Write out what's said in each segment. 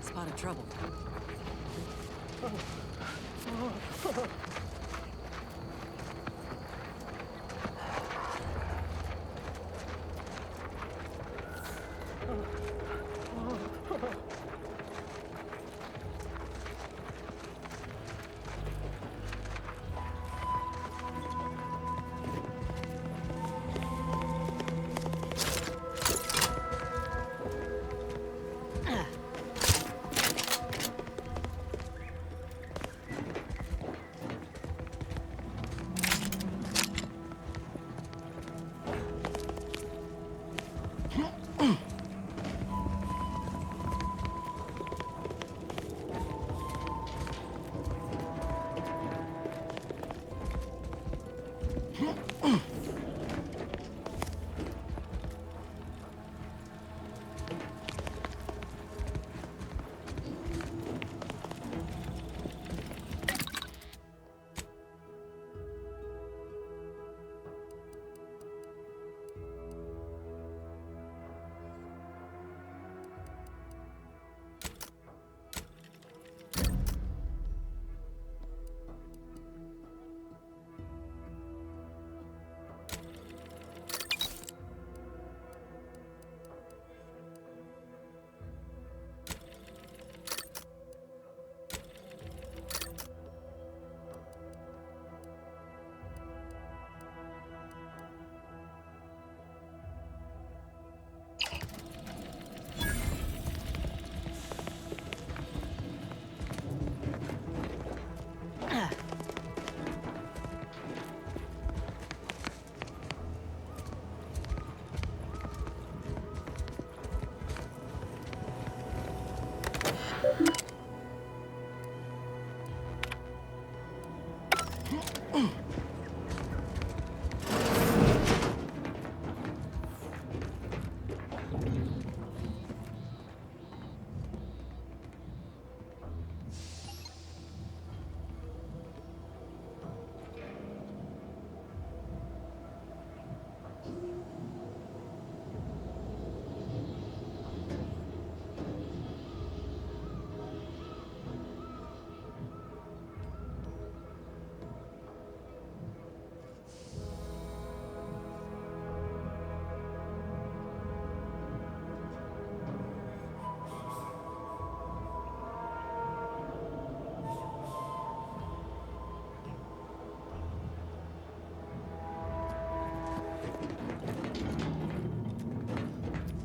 Spotted trouble.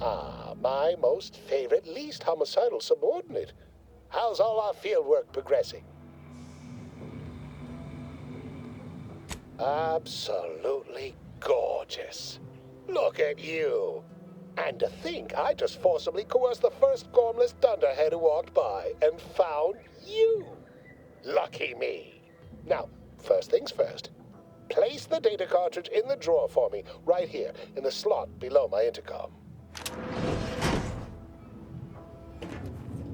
Ah, my most favorite, least homicidal subordinate. How's all our field work progressing? Absolutely gorgeous. Look at you. And to think I just forcibly coerced the first gormless dunderhead who walked by and found you. Lucky me. Now, first things first. Place the data cartridge in the drawer for me, right here, in the slot below my intercom.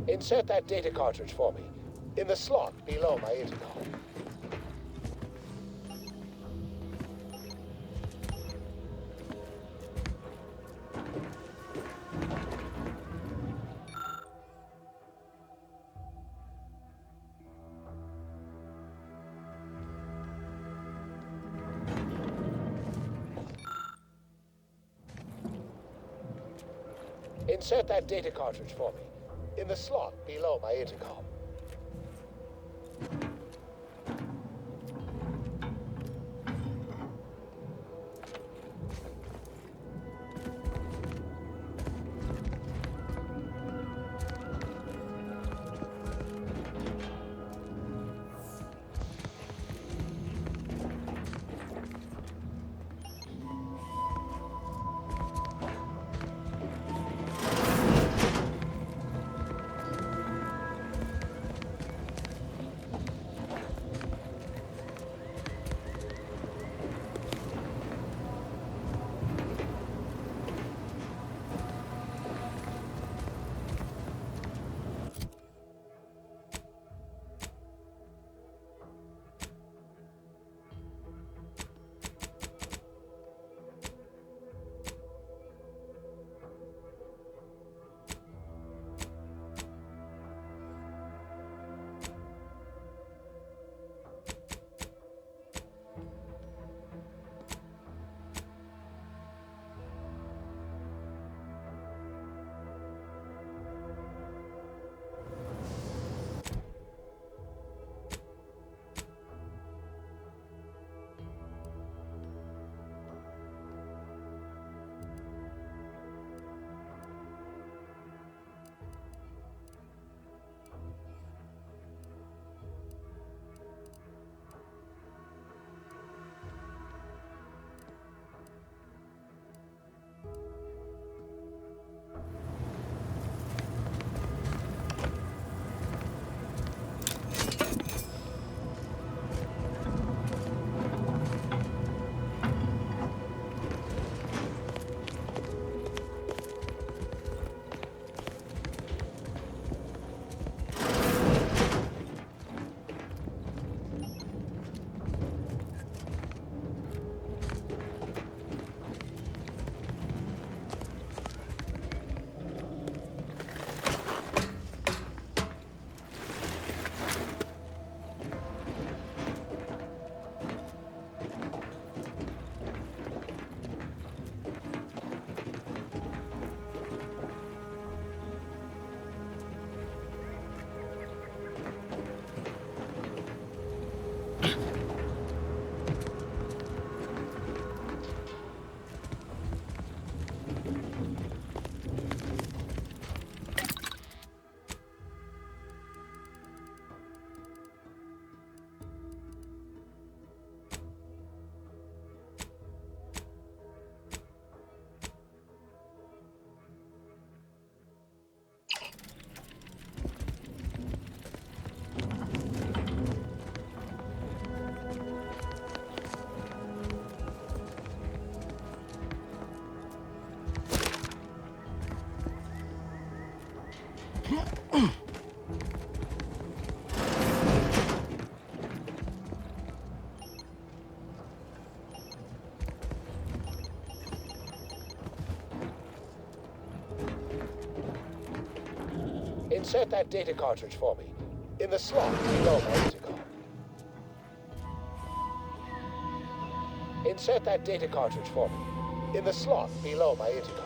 Insert that data cartridge for me, in the slot below my intercom. Insert that data cartridge for me, in the slot below my intercom. Insert that data cartridge for me. In the slot below my intercom. Insert that data cartridge for me. In the slot below my intercom.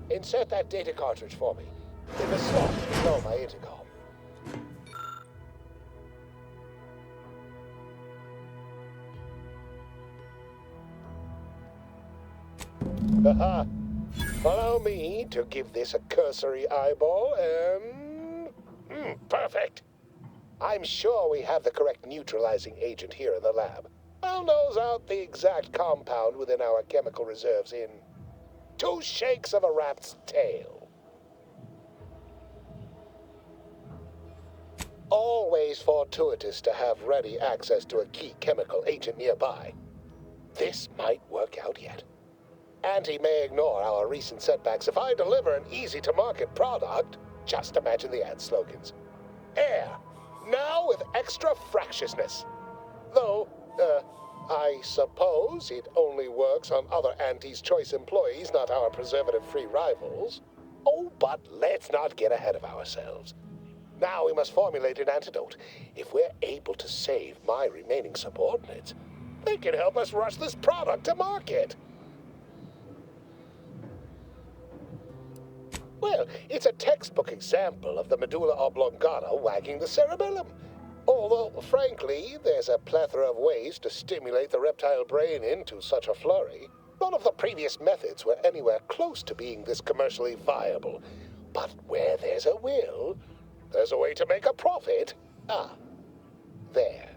Insert that data cartridge for me. In the slot below my intercom. Haha. Allow me to give this a cursory eyeball and... perfect. I'm sure we have the correct neutralizing agent here in the lab. I'll nose out the exact compound within our chemical reserves in 2 shakes of a rat's tail. Always fortuitous to have ready access to a key chemical agent nearby. This might work out yet. Auntie may ignore our recent setbacks if I deliver an easy-to-market product. Just imagine the ad slogans. Air, now with extra fractiousness. Though, I suppose it only works on other Auntie's Choice employees, not our preservative-free rivals. Oh, but let's not get ahead of ourselves. Now we must formulate an antidote. If we're able to save my remaining subordinates, they can help us rush this product to market. Well, it's a textbook example of the medulla oblongata wagging the cerebellum. Although, frankly, there's a plethora of ways to stimulate the reptile brain into such a flurry. None of the previous methods were anywhere close to being this commercially viable. But where there's a will, there's a way to make a profit. Ah, there.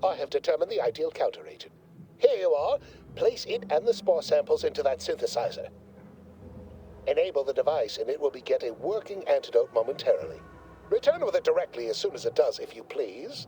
I have determined the ideal counteragent. Here you are. Place it and the spore samples into that synthesizer. Enable the device and it will beget a working antidote momentarily. Return with it directly as soon as it does, if you please.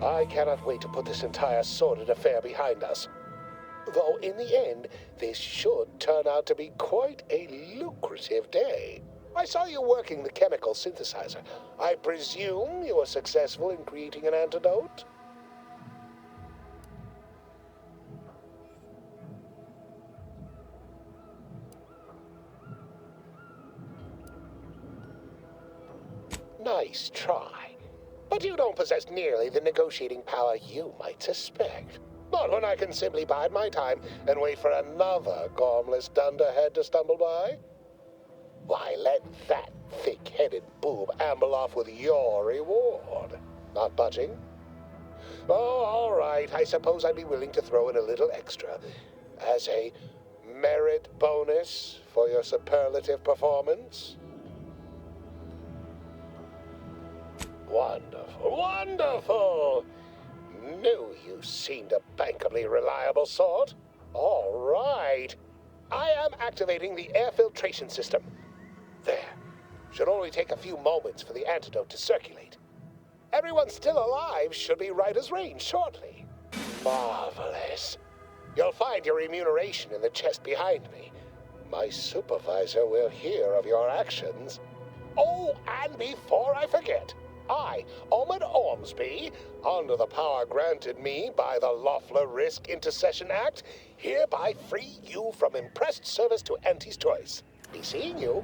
I cannot wait to put this entire sordid affair behind us. Though in the end, this should turn out to be quite a lucrative day. I saw you working the chemical synthesizer. I presume you were successful in creating an antidote? Nice try. But you don't possess nearly the negotiating power you might suspect. Not when I can simply bide my time and wait for another gormless dunderhead to stumble by. Why, let that thick-headed boob amble off with your reward. Not budging? Oh, all right. I suppose I'd be willing to throw in a little extra as a merit bonus for your superlative performance. Wonderful, wonderful! Knew you seemed a bankably reliable sort. All right. I am activating the air filtration system. There. Should only take a few moments for the antidote to circulate. Everyone still alive should be right as rain shortly. Marvelous. You'll find your remuneration in the chest behind me. My supervisor will hear of your actions. Oh, and before I forget, I, Omid Ormsby, under the power granted me by the Loeffler Risk Intercession Act, hereby free you from impressed service to Auntie's Choice. Be seeing you.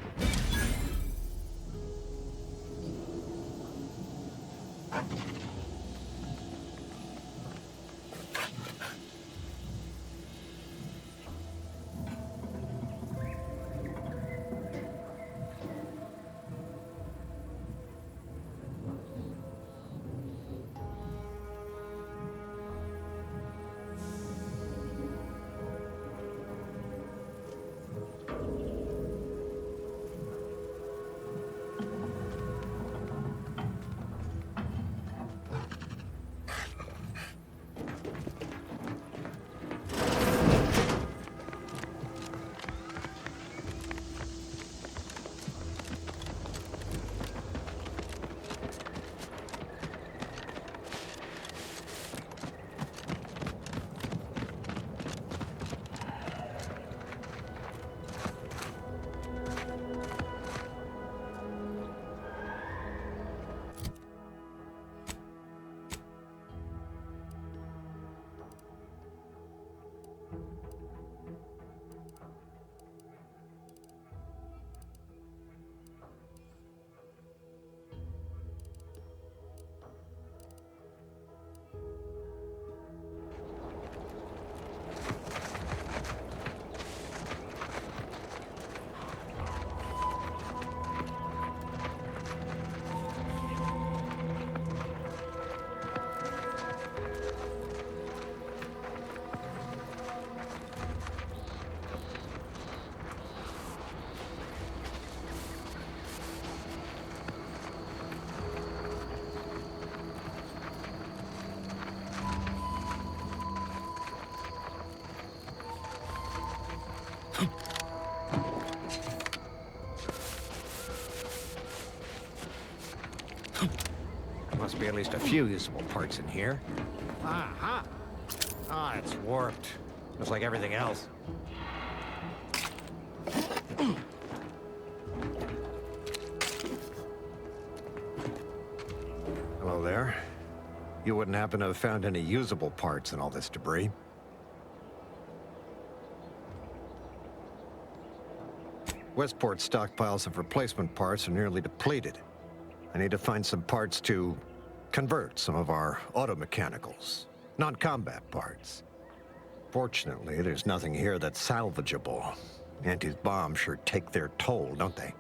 Must be at least a few usable parts in here. Aha! Ah, it's warped. Just like everything else. Hello there. You wouldn't happen to have found any usable parts in all this debris? Westport's stockpiles of replacement parts are nearly depleted. I need to find some parts to convert some of our automechanicals, non-combat parts. Fortunately, there's nothing here that's salvageable. Auntie's bombs sure take their toll, don't they?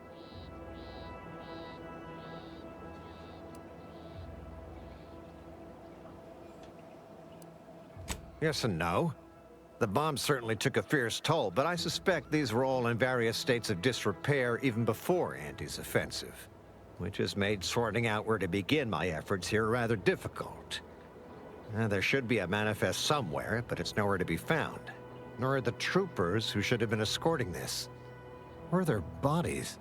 Yes and no. The bombs certainly took a fierce toll, but I suspect these were all in various states of disrepair even before Auntie's offensive, which has made sorting out where to begin my efforts here rather difficult. There should be a manifest somewhere, but it's nowhere to be found. Nor are the troopers who should have been escorting this. Or their bodies.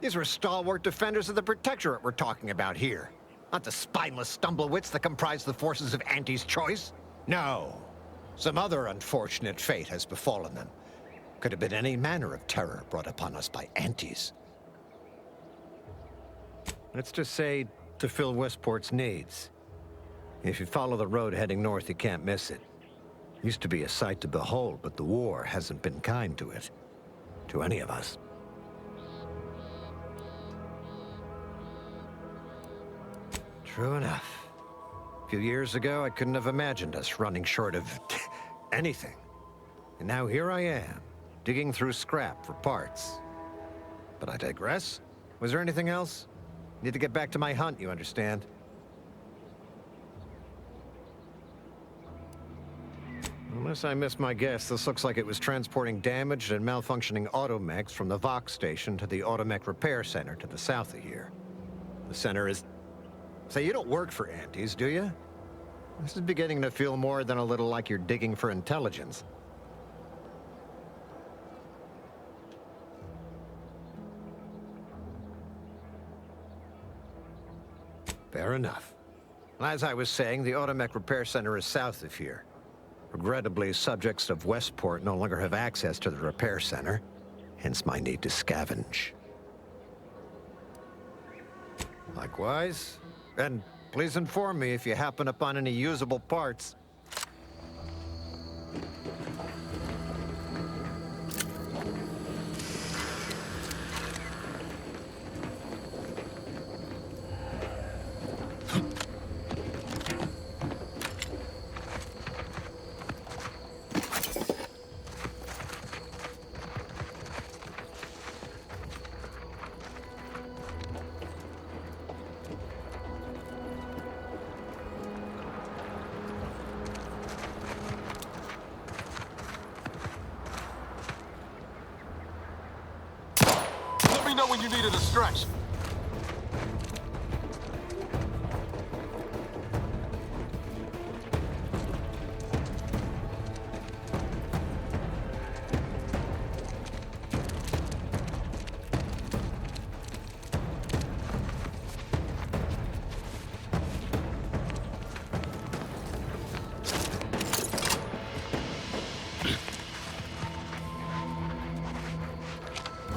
These were stalwart defenders of the Protectorate we're talking about here. Not the spineless stumblewits that comprise the forces of Auntie's Choice. No. Some other unfortunate fate has befallen them. Could have been any manner of terror brought upon us by Antes. Let's just say to fill Westport's needs. If you follow the road heading north, you can't miss it. Used to be a sight to behold, but the war hasn't been kind to it. To any of us. True enough. A few years ago, I couldn't have imagined us running short of anything. And now here I am, digging through scrap for parts. But I digress. Was there anything else? Need to get back to my hunt, you understand? Unless I missed my guess, this looks like it was transporting damaged and malfunctioning automechs from the Vox station to the Automech Repair Center to the south of here. The center is... Say, you don't work for Antes, do you? This is beginning to feel more than a little like you're digging for intelligence. Fair enough. As I was saying, the Automech Repair Center is south of here. Regrettably, subjects of Westport no longer have access to the repair center, hence my need to scavenge. Likewise. And please inform me if you happen upon any usable parts. Let me know when you need a distraction.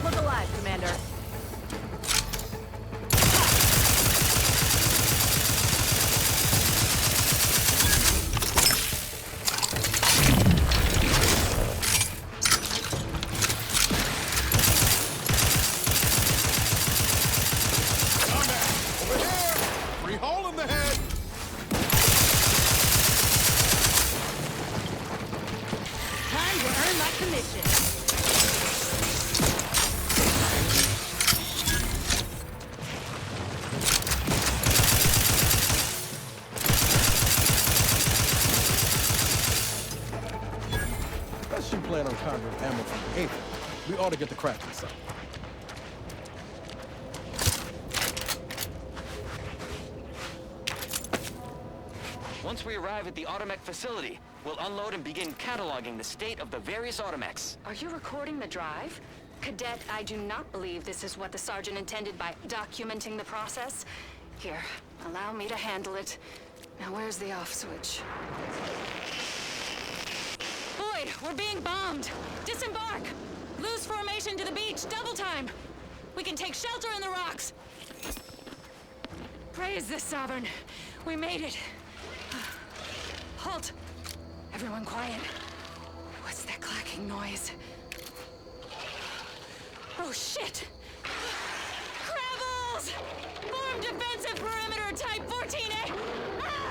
Look alive, Commander. Over here! Free hole in the head! Time to earn my commission. Unless you plan on conjuring ammo from the April, we ought to get the crafting something. Once we arrive at the Automech facility, we'll unload and begin cataloging the state of the various Automechs. Are you recording the drive? Cadet, I do not believe this is what the Sergeant intended by documenting the process. Here, allow me to handle it. Now where's the off switch? Boyd, we're being bombed. Disembark. Lose formation to the beach. Double time. We can take shelter in the rocks. Praise the Sovereign. We made it. Halt. Everyone quiet. What's that clacking noise? Oh, shit! Crabbles! Form defensive perimeter type 14A! Ah!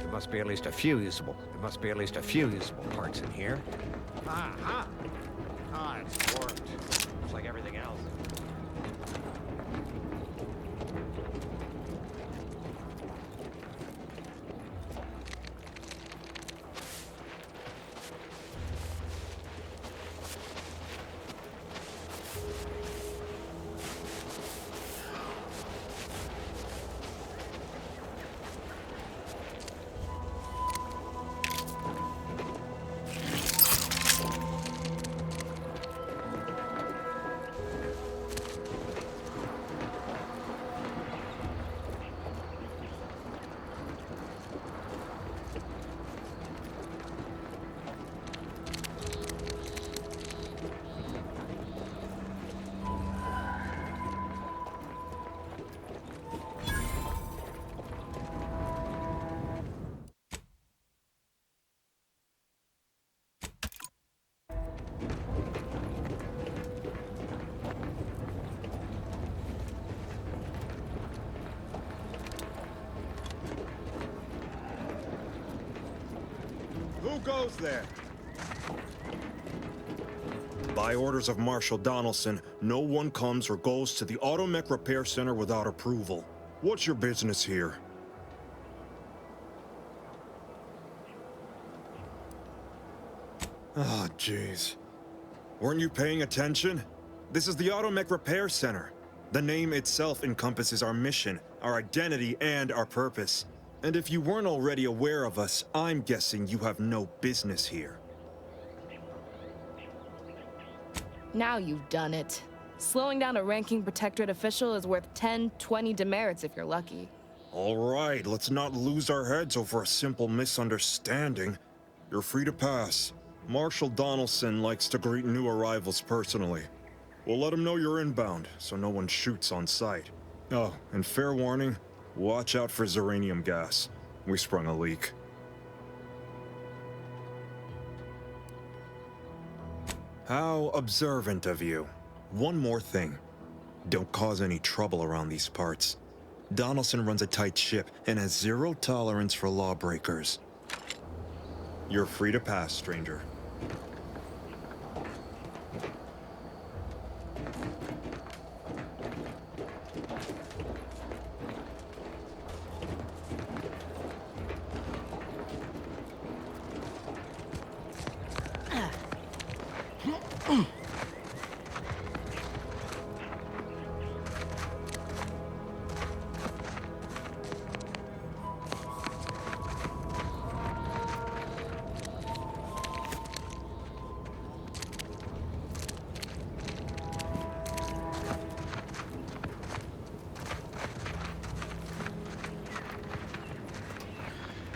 There must be at least a few usable. There must be at least a few usable parts in here. Aha! Ah, it's worked. It's like everything else. Who goes there? By orders of Marshal Donaldson, no one comes or goes to the Automech Repair Center without approval. What's your business here? Oh, jeez. Weren't you paying attention? This is the Automech Repair Center. The name itself encompasses our mission, our identity, and our purpose. And if you weren't already aware of us, I'm guessing you have no business here. Now you've done it. Slowing down a ranking protectorate official is worth 10, 20 demerits if you're lucky. All right, let's not lose our heads over a simple misunderstanding. You're free to pass. Marshal Donaldson likes to greet new arrivals personally. We'll let him know you're inbound, so no one shoots on sight. Oh, and fair warning, watch out for Zeranium gas. We sprung a leak. How observant of you. One more thing. Don't cause any trouble around these parts. Donaldson runs a tight ship and has zero tolerance for lawbreakers. You're free to pass, stranger.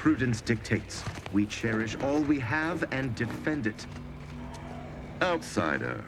Prudence dictates we cherish all we have and defend it. Outsider.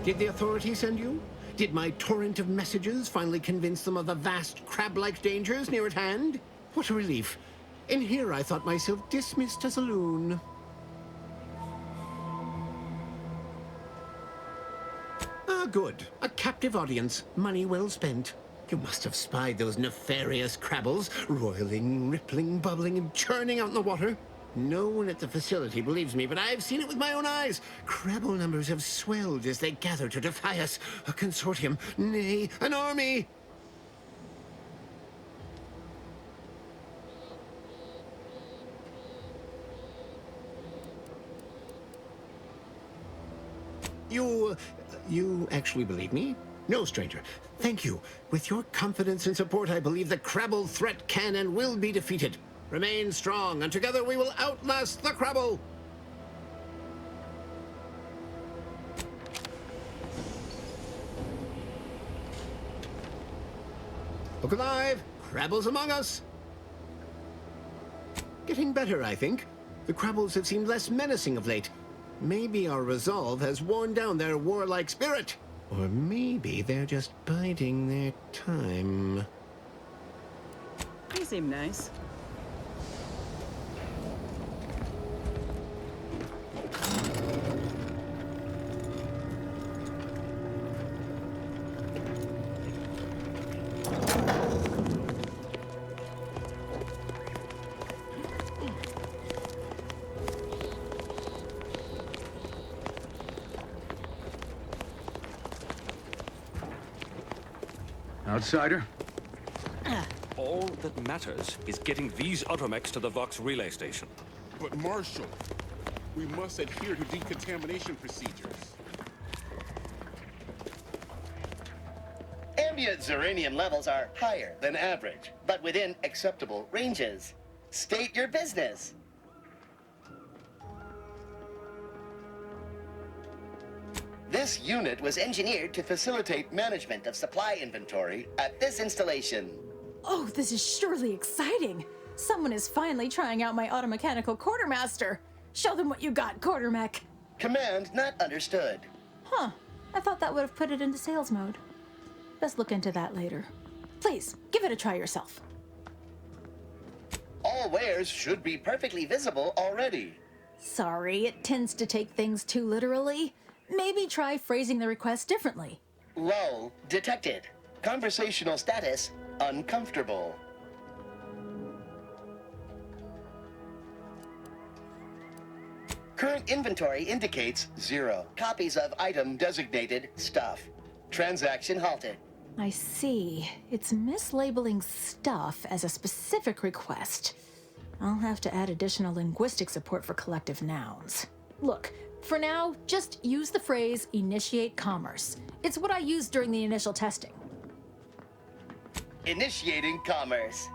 Did the authorities send you? Did my torrent of messages finally convince them of the vast crab-like dangers near at hand? What a relief. In here I thought myself dismissed as a loon. Ah, good. A captive audience. Money well spent. You must have spied those nefarious crabbles, roiling, rippling, bubbling, and churning out in the water. No one at the facility believes me, but I've seen it with my own eyes. Crabble numbers have swelled as they gather to defy us. A consortium, nay, an army. You actually believe me? No, stranger. Thank you. With your confidence and support, I believe the Crabble threat can and will be defeated. Remain strong, and together we will outlast the Crabble! Look alive! Crabble's among us! Getting better, I think. The Crabbles have seemed less menacing of late. Maybe our resolve has worn down their warlike spirit. Or maybe they're just biding their time. They seem nice. Outsider? All that matters is getting these automechs to the Vox relay station. But Marshal, we must adhere to decontamination procedures. Ambient Zeranium levels are higher than average, but within acceptable ranges. State your business. This unit was engineered to facilitate management of supply inventory at this installation. Oh, this is surely exciting. Someone is finally trying out my automechanical quartermaster. Show them what you got, Quartermech. Command not understood. Huh. I thought that would have put it into sales mode. Let's look into that later. Please, give it a try yourself. All wares should be perfectly visible already. Sorry, it tends to take things too literally. Maybe try phrasing the request differently. Lull detected. Conversational status uncomfortable. Current inventory indicates 0 copies of item designated stuff. Transaction halted. I see. It's mislabeling stuff as a specific request. I'll have to add additional linguistic support for collective nouns. Look, for now, just use the phrase initiate commerce. It's what I used during the initial testing. Initiating commerce.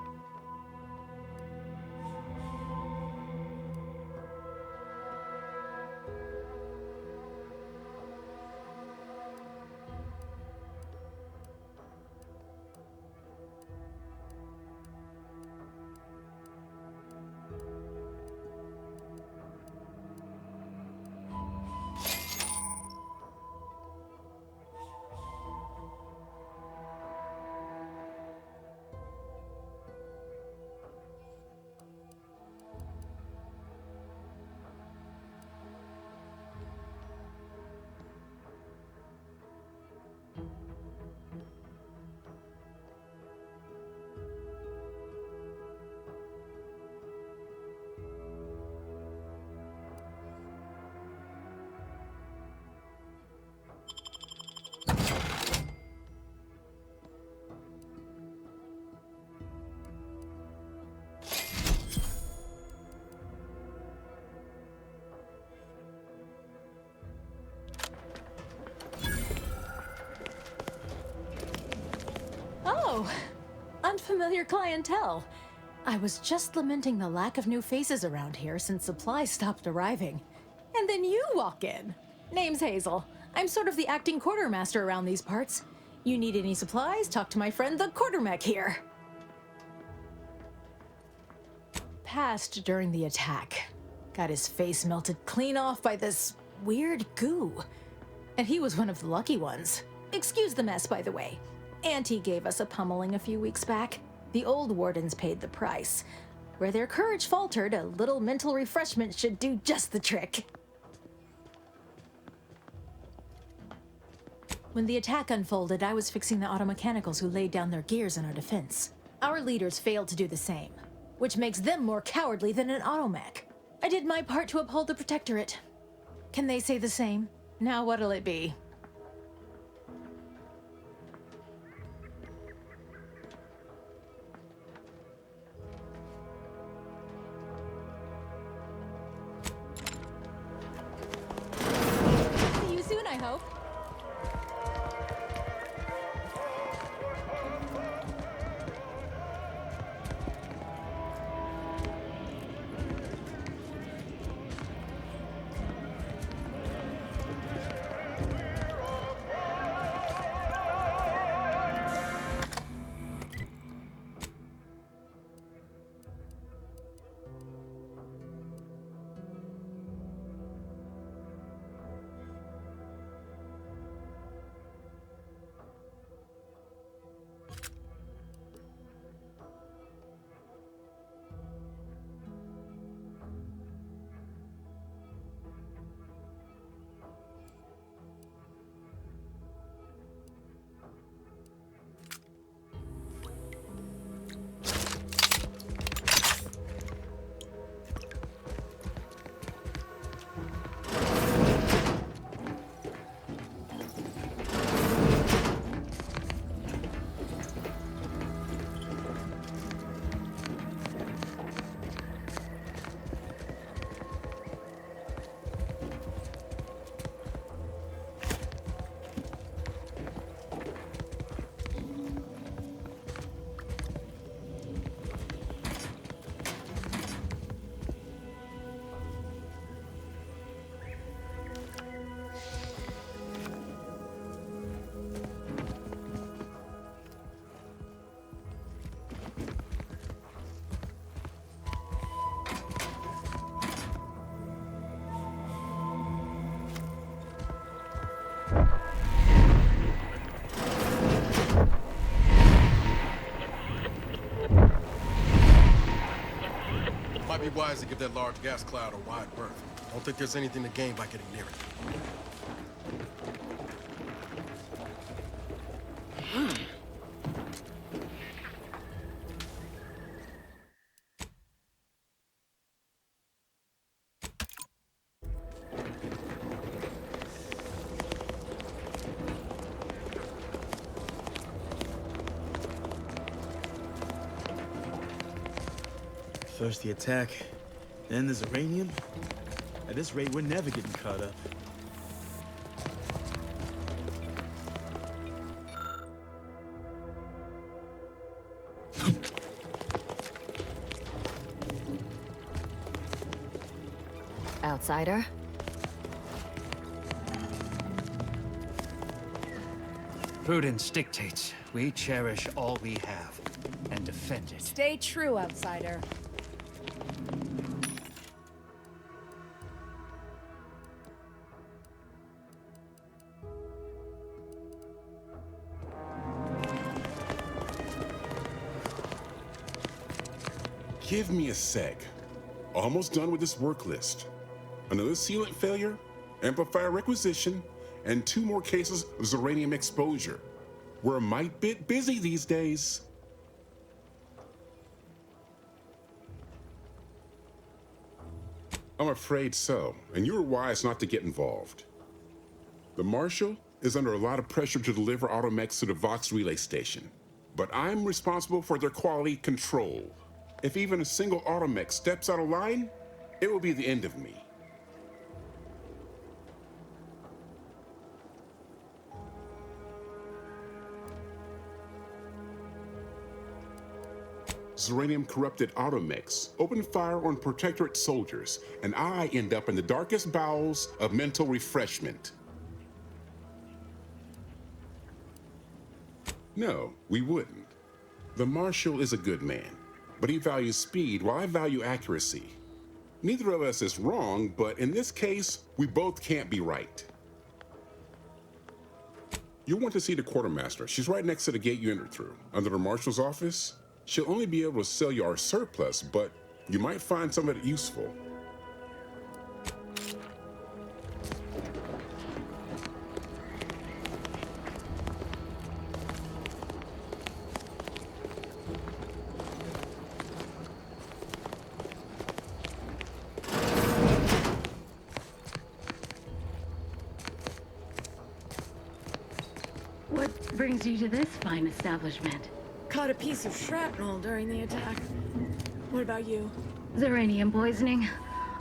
Oh, unfamiliar clientele. I was just lamenting the lack of new faces around here since supplies stopped arriving. And then you walk in. Name's Hazel. I'm sort of the acting quartermaster around these parts. You need any supplies, talk to my friend the Quartermech here. Passed during the attack. Got his face melted clean off by this weird goo. And he was one of the lucky ones. Excuse the mess, by the way. Auntie gave us a pummeling a few weeks back. The old wardens paid the price. Where their courage faltered, a little mental refreshment should do just the trick. When the attack unfolded, I was fixing the automechanicals who laid down their gears in our defense. Our leaders failed to do the same, which makes them more cowardly than an automech. I did my part to uphold the Protectorate. Can they say the same? Now what'll it be? See you soon, I hope. Might be wise to give that large gas cloud a wide berth. I don't think there's anything to gain by getting near it. First the attack, then there's uranium. At this rate, we're never getting caught up. Outsider? Prudence dictates we cherish all we have and defend it. Stay true, outsider. Give me a sec. Almost done with this work list. Another sealant failure, amplifier requisition, and 2 more cases of uranium exposure. We're a mite bit busy these days. I'm afraid so, and you were wise not to get involved. The Marshal is under a lot of pressure to deliver automechs to the Vox relay station, but I'm responsible for their quality control. If even a single automech steps out of line, it will be the end of me. Zeranium-corrupted automechs open fire on Protectorate soldiers, and I end up in the darkest bowels of mental refreshment. No, we wouldn't. The Marshal is a good man, but he values speed while I value accuracy. Neither of us is wrong, but in this case, we both can't be right. You'll want to see the quartermaster. She's right next to the gate you entered through, under the Marshal's office. She'll only be able to sell you our surplus, but you might find some of it useful. What brings you to this fine establishment? Caught a piece of shrapnel during the attack. What about you? Xeranium poisoning.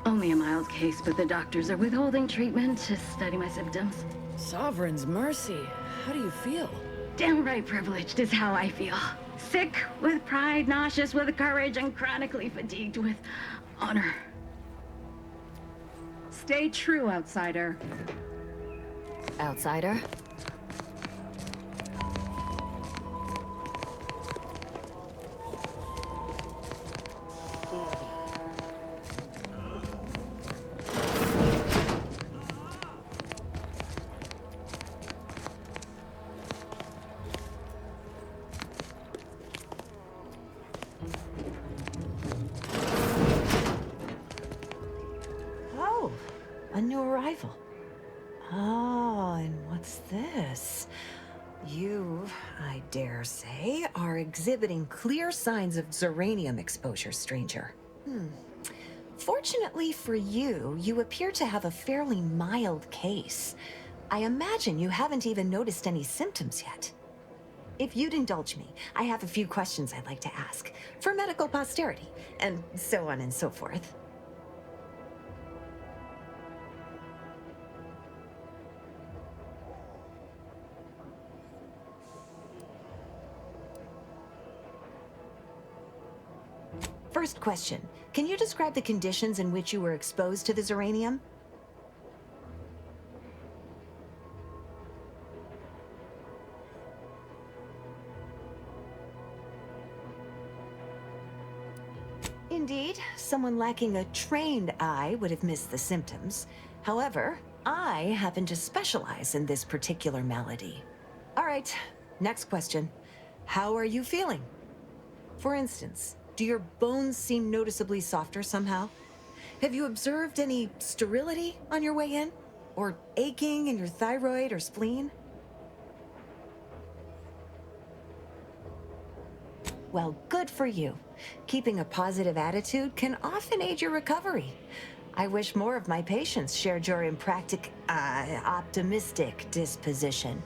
Only a mild case, but the doctors are withholding treatment to study my symptoms. Sovereign's mercy. How do you feel? Downright privileged is how I feel. Sick with pride, nauseous with courage, and chronically fatigued with honor. Stay true, outsider. Outsider? Oh, a new arrival. Oh, and what's this? You, I dare say, are exhibiting clear signs of Xeranium exposure, stranger. Fortunately for you, you appear to have a fairly mild case. I imagine you haven't even noticed any symptoms yet. If you'd indulge me, I have a few questions I'd like to ask, for medical posterity, and so on and so forth. First question, can you describe the conditions in which you were exposed to the Xeranium? Indeed, someone lacking a trained eye would have missed the symptoms. However, I happen to specialize in this particular malady. All right, next question. How are you feeling? For instance, do your bones seem noticeably softer somehow? Have you observed any sterility on your way in? Or aching in your thyroid or spleen? Well, good for you. Keeping a positive attitude can often aid your recovery. I wish more of my patients shared your optimistic disposition.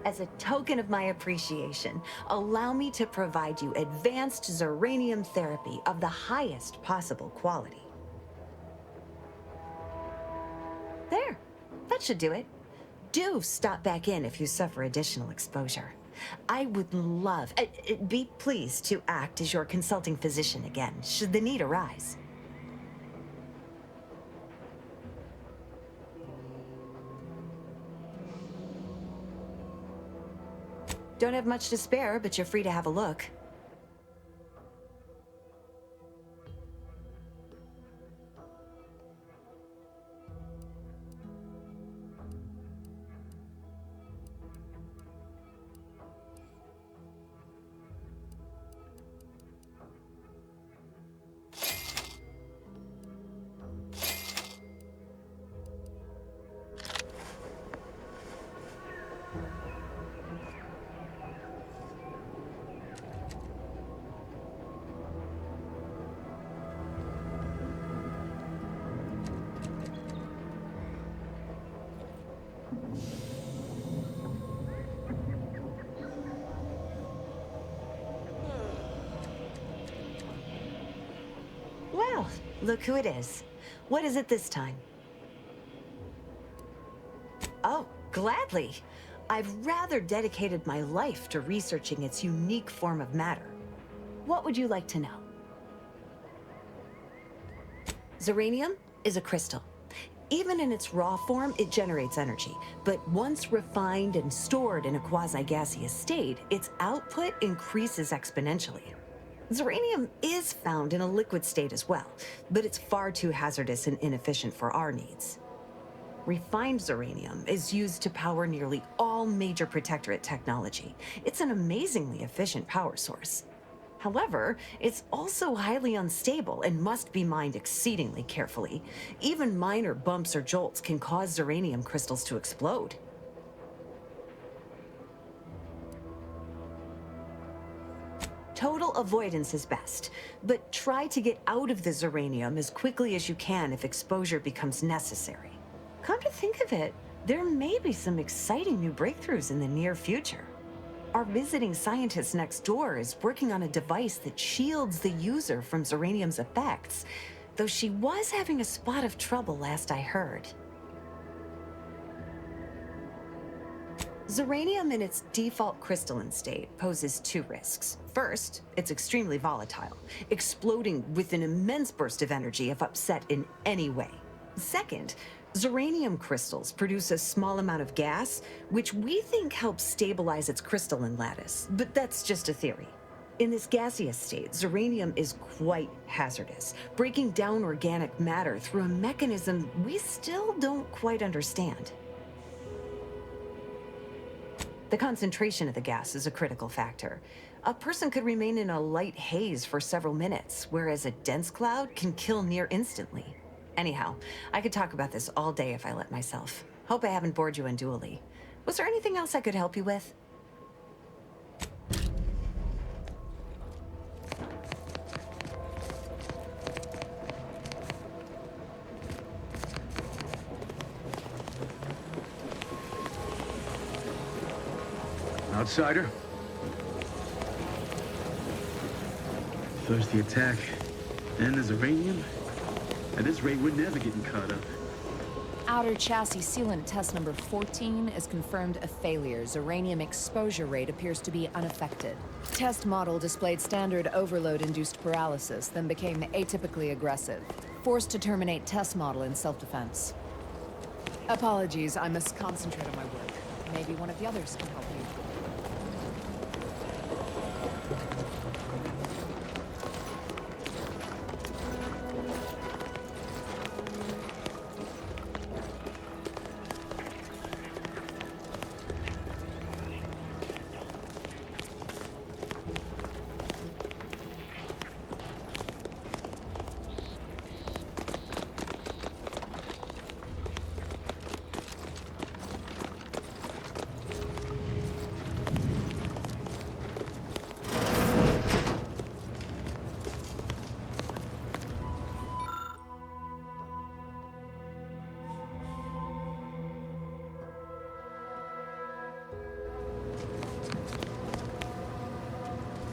As a token of my appreciation, allow me to provide you advanced Xeranium therapy of the highest possible quality. There, that should do it. Do stop back in if you suffer additional exposure. I would love, be pleased to act as your consulting physician again, should the need arise. Don't have much to spare, but you're free to have a look. Well, look who it is. What is it this time? Oh, gladly. I've rather dedicated my life to researching its unique form of matter. What would you like to know? Xeranium is a crystal. Even in its raw form, it generates energy. But once refined and stored in a quasi-gaseous state, its output increases exponentially. Xeranium is found in a liquid state as well, but it's far too hazardous and inefficient for our needs. Refined Xeranium is used to power nearly all major Protectorate technology. It's an amazingly efficient power source. However, it's also highly unstable and must be mined exceedingly carefully. Even minor bumps or jolts can cause Xeranium crystals to explode. Total avoidance is best, but try to get out of the Xeranium as quickly as you can if exposure becomes necessary. Come to think of it, there may be some exciting new breakthroughs in the near future. Our visiting scientist next door is working on a device that shields the user from Zeranium's effects, though she was having a spot of trouble last I heard. Zeranium in its default crystalline state poses two risks. First, it's extremely volatile, exploding with an immense burst of energy if upset in any way. Second, Zeranium crystals produce a small amount of gas, which we think helps stabilize its crystalline lattice, but that's just a theory. In this gaseous state, Zeranium is quite hazardous, breaking down organic matter through a mechanism we still don't quite understand. The concentration of the gas is a critical factor. A person could remain in a light haze for several minutes, whereas a dense cloud can kill near instantly. Anyhow, I could talk about this all day if I let myself. Hope I haven't bored you unduly. Was there anything else I could help you with? Outsider? First the attack, then there's Zeranium. At this rate, we're never getting caught up. Outer chassis sealant test number 14 is confirmed a failure. Zeranium exposure rate appears to be unaffected. Test model displayed standard overload-induced paralysis, then became atypically aggressive. Forced to terminate test model in self-defense. Apologies, I must concentrate on my work. Maybe one of the others can help you.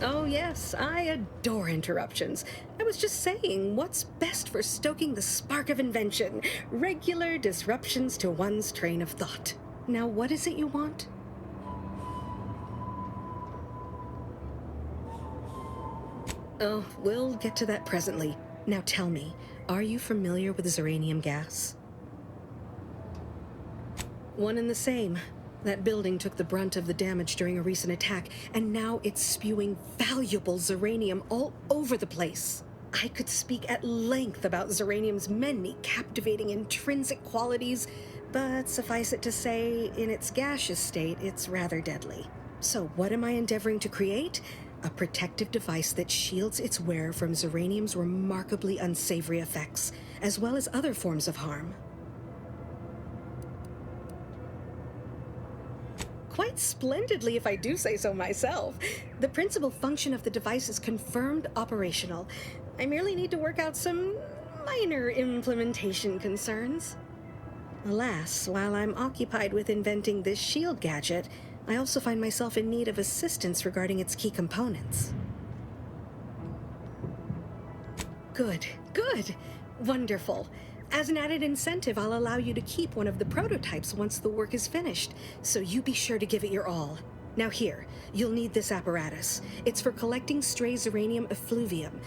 Oh yes, I adore interruptions. I was just saying, what's best for stoking the spark of invention? Regular disruptions to one's train of thought. Now what is it you want? Oh, we'll get to that presently. Now tell me, are you familiar with Zeranium gas? One and the same. That building took the brunt of the damage during a recent attack, and now it's spewing valuable Zeranium all over the place. I could speak at length about Zeranium's many captivating intrinsic qualities, but suffice it to say, in its gaseous state, it's rather deadly. So what am I endeavoring to create? A protective device that shields its wearer from Zeranium's remarkably unsavory effects, as well as other forms of harm. Quite splendidly, if I do say so myself. The principal function of the device is confirmed operational. I merely need to work out some minor implementation concerns. Alas, while I'm occupied with inventing this shield gadget, I also find myself in need of assistance regarding its key components. Good, good, wonderful. As an added incentive, I'll allow you to keep one of the prototypes once the work is finished, so you be sure to give it your all. Now here, you'll need this apparatus. It's for collecting stray Zeranium effluvium.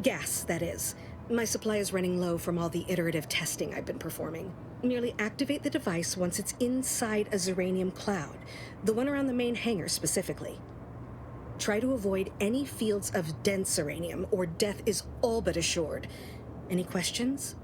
Gas, that is. My supply is running low from all the iterative testing I've been performing. Merely activate the device once it's inside a Zeranium cloud, the one around the main hangar specifically. Try to avoid any fields of dense Zeranium, or death is all but assured. Any questions?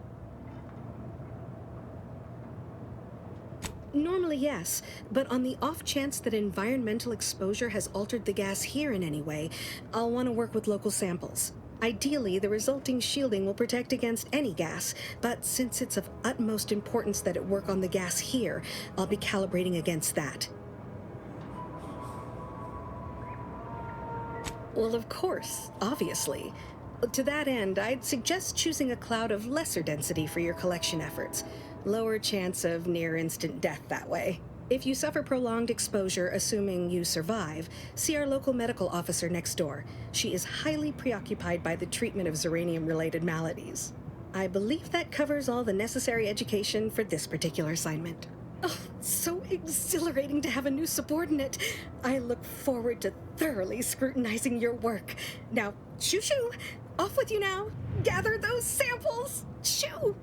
Normally, yes, but on the off chance that environmental exposure has altered the gas here in any way, I'll want to work with local samples. Ideally, the resulting shielding will protect against any gas, but since it's of utmost importance that it work on the gas here, I'll be calibrating against that. Well, of course, obviously. To that end, I'd suggest choosing a cloud of lesser density for your collection efforts. Lower chance of near-instant death that way. If you suffer prolonged exposure, assuming you survive, see our local medical officer next door. She is highly preoccupied by the treatment of Zeranium-related maladies. I believe that covers all the necessary education for this particular assignment. Oh, so exhilarating to have a new subordinate. I look forward to thoroughly scrutinizing your work. Now, shoo-shoo! Off with you now! Gather those samples! Shoo!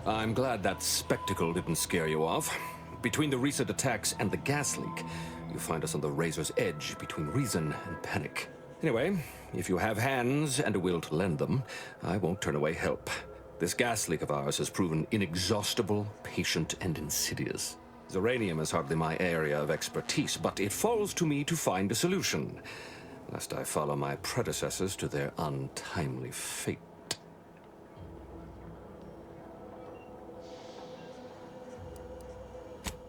I'm glad that spectacle didn't scare you off. Between the recent attacks and the gas leak, you find us on the razor's edge between reason and panic. Anyway, if you have hands and a will to lend them, I won't turn away help. This gas leak of ours has proven inexhaustible, patient, and insidious. Zeranium is hardly my area of expertise, but it falls to me to find a solution, lest I follow my predecessors to their untimely fate.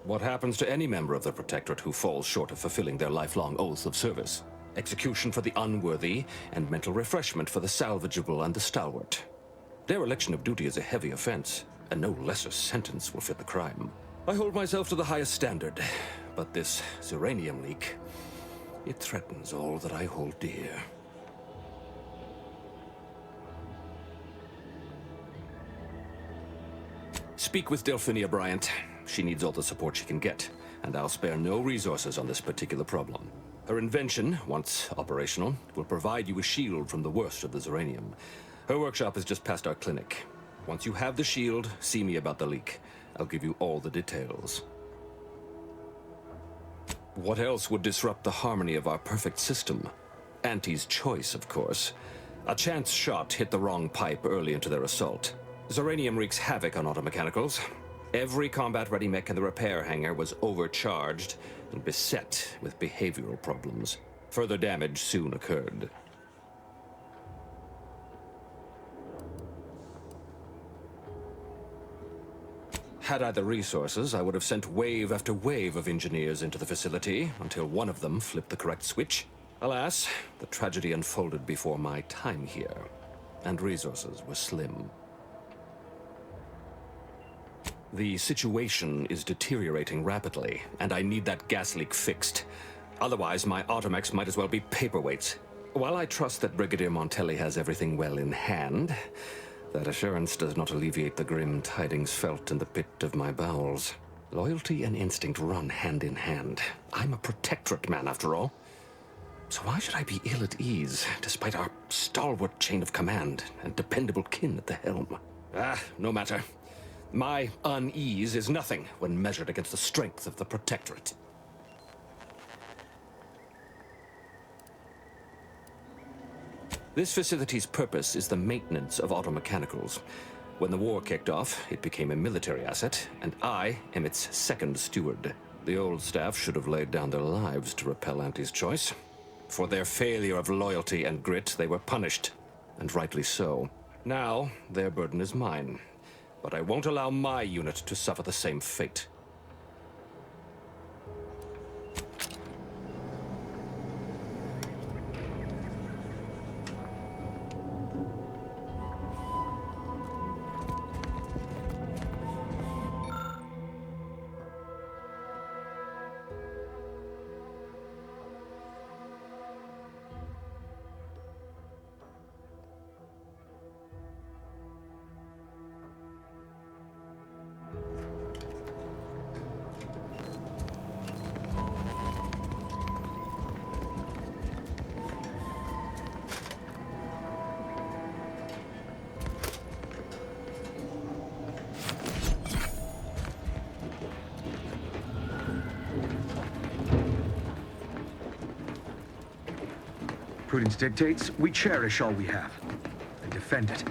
What happens to any member of the Protectorate who falls short of fulfilling their lifelong oaths of service? Execution for the unworthy, and mental refreshment for the salvageable and the stalwart. Dereliction of duty is a heavy offense, and no lesser sentence will fit the crime. I hold myself to the highest standard, but this Zeranium leak, it threatens all that I hold dear. Speak with Delphinia Bryant. She needs all the support she can get, and I'll spare no resources on this particular problem. Her invention, once operational, will provide you a shield from the worst of the Zeranium. Her workshop is just past our clinic. Once you have the shield, see me about the leak. I'll give you all the details. What else would disrupt the harmony of our perfect system? Auntie's choice, of course. A chance shot hit the wrong pipe early into their assault. Zeranium wreaks havoc on automechanicals. Every combat-ready mech in the repair hangar was overcharged and beset with behavioral problems. Further damage soon occurred. Had I the resources, I would have sent wave after wave of engineers into the facility until one of them flipped the correct switch. Alas, the tragedy unfolded before my time here, and resources were slim. The situation is deteriorating rapidly, and I need that gas leak fixed. Otherwise, my automechs might as well be paperweights. While I trust that Brigadier Montelli has everything well in hand, that assurance does not alleviate the grim tidings felt in the pit of my bowels. Loyalty and instinct run hand in hand. I'm a Protectorate man, after all. So why should I be ill at ease, despite our stalwart chain of command and dependable kin at the helm? No matter. My unease is nothing when measured against the strength of the Protectorate. This facility's purpose is the maintenance of automechanicals. When the war kicked off, it became a military asset, and I am its second steward. The old staff should have laid down their lives to repel Auntie's choice. For their failure of loyalty and grit, they were punished, and rightly so. Now, their burden is mine. But I won't allow my unit to suffer the same fate. Prudence dictates, we cherish all we have and defend it.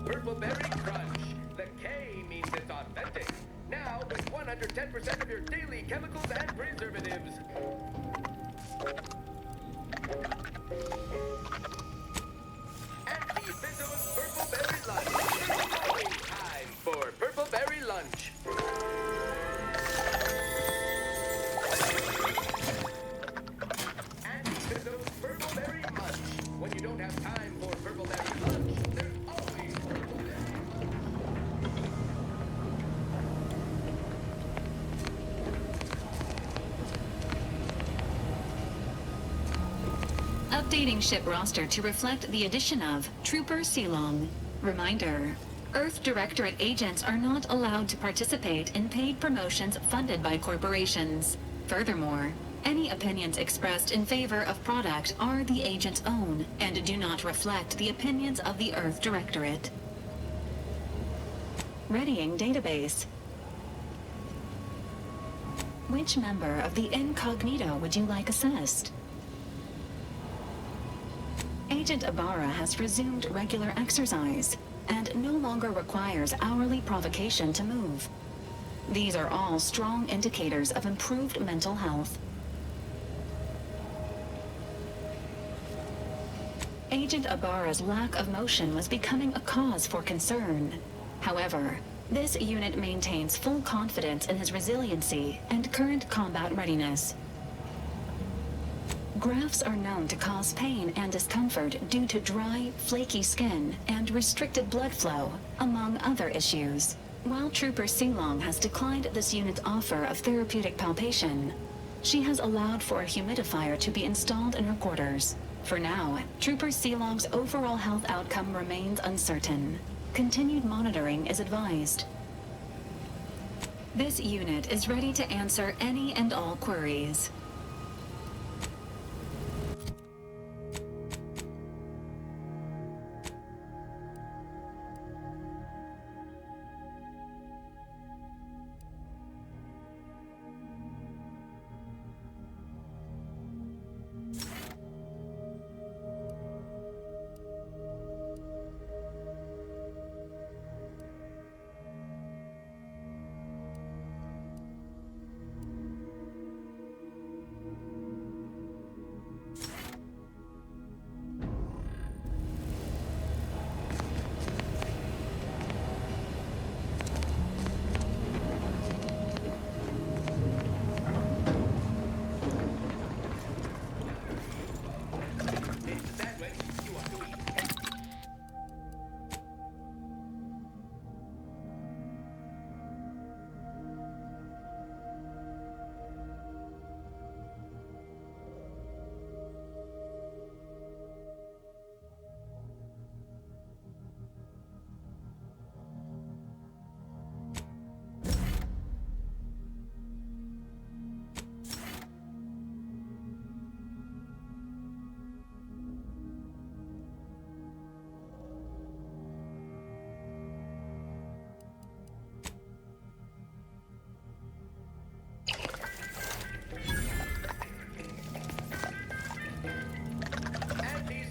Purple Berry Crunch. The K means it's authentic. Now with 110% of your daily chemicals and preservatives. Auntie Fizzo's Purple Berry Lunch. Always time for Purple Berry Lunch. Auntie Fizzo's Purple Berry Munch. When you don't have time for Purple Berry Lunch, there's always Purple Berry. Updating ship roster to reflect the addition of Trooper Silong. Reminder: Earth Directorate agents are not allowed to participate in paid promotions funded by corporations. Furthermore, any opinions expressed in favor of product are the agent's own and do not reflect the opinions of the Earth Directorate. Readying database. Which member of the Incognito would you like assessed? Agent Ibarra has resumed regular exercise and no longer requires hourly provocation to move. These are all strong indicators of improved mental health. Agent Ibarra's lack of motion was becoming a cause for concern. However, this unit maintains full confidence in his resiliency and current combat readiness. Grafts are known to cause pain and discomfort due to dry, flaky skin and restricted blood flow, among other issues. While Trooper Silong has declined this unit's offer of therapeutic palpation, She has allowed for a humidifier to be installed in her quarters. For now, Trooper Sealong's overall health outcome remains uncertain. Continued monitoring is advised. This unit is ready to answer any and all queries.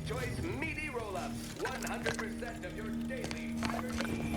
Choice meaty roll-ups. 100% of your daily fiber needs.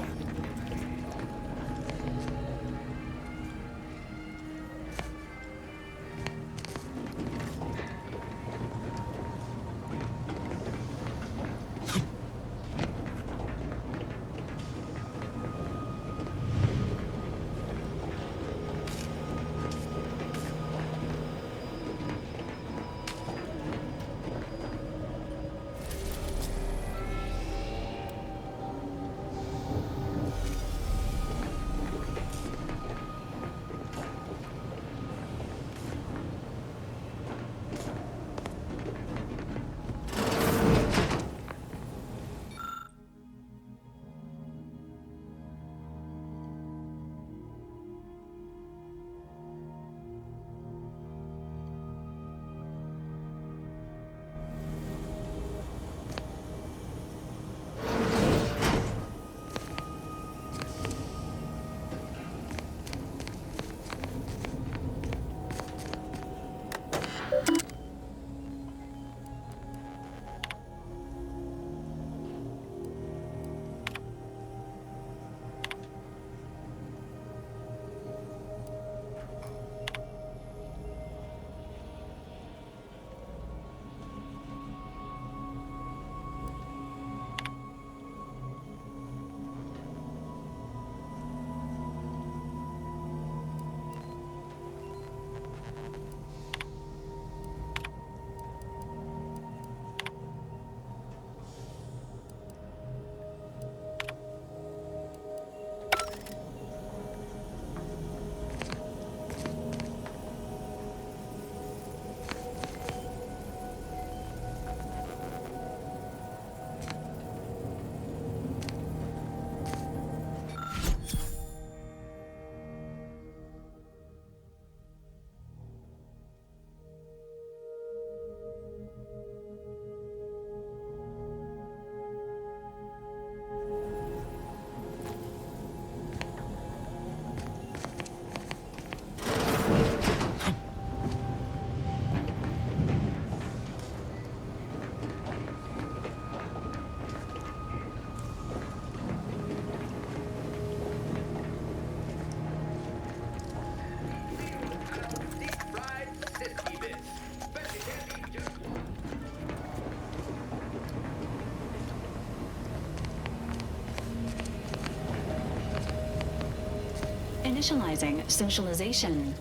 Initializing socialization.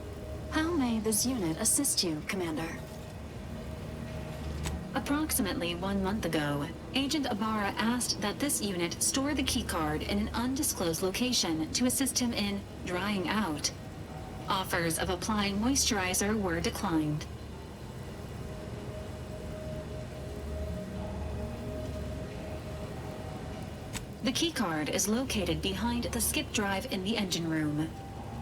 How may this unit assist you, Commander? Approximately 1 month ago, Agent Ibarra asked that this unit store the keycard in an undisclosed location to assist him in drying out. Offers of applying moisturizer were declined. The keycard is located behind the skip drive in the engine room.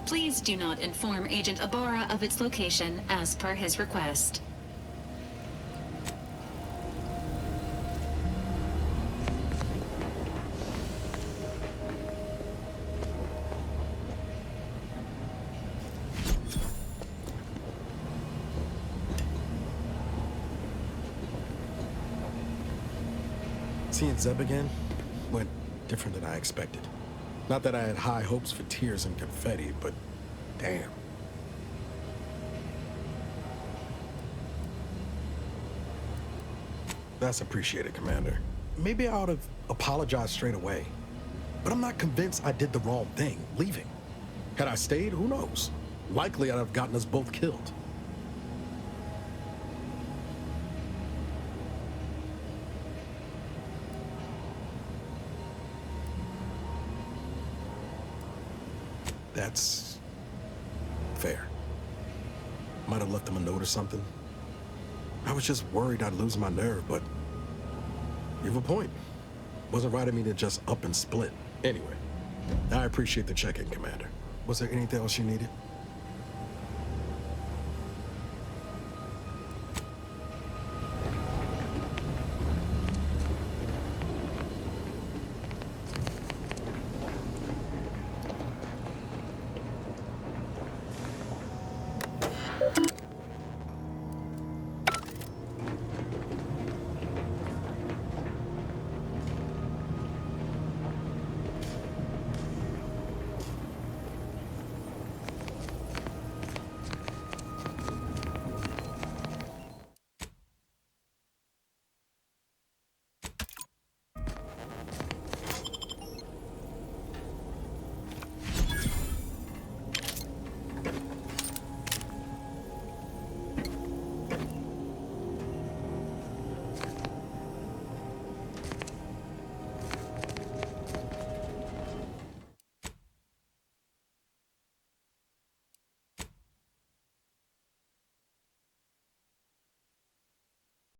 Please do not inform Agent Ibarra of its location as per his request. Seeing Zeb again went different than I expected. Not that I had high hopes for tears and confetti, but damn. That's appreciated, Commander. Maybe I ought to apologize straight away. But I'm not convinced I did the wrong thing, leaving. Had I stayed, who knows? Likely I'd have gotten us both killed. That's fair. Might have left them a note or something. I was just worried I'd lose my nerve, but you have a point. Wasn't right of me to just up and split. Anyway, I appreciate the check-in, Commander. Was there anything else you needed?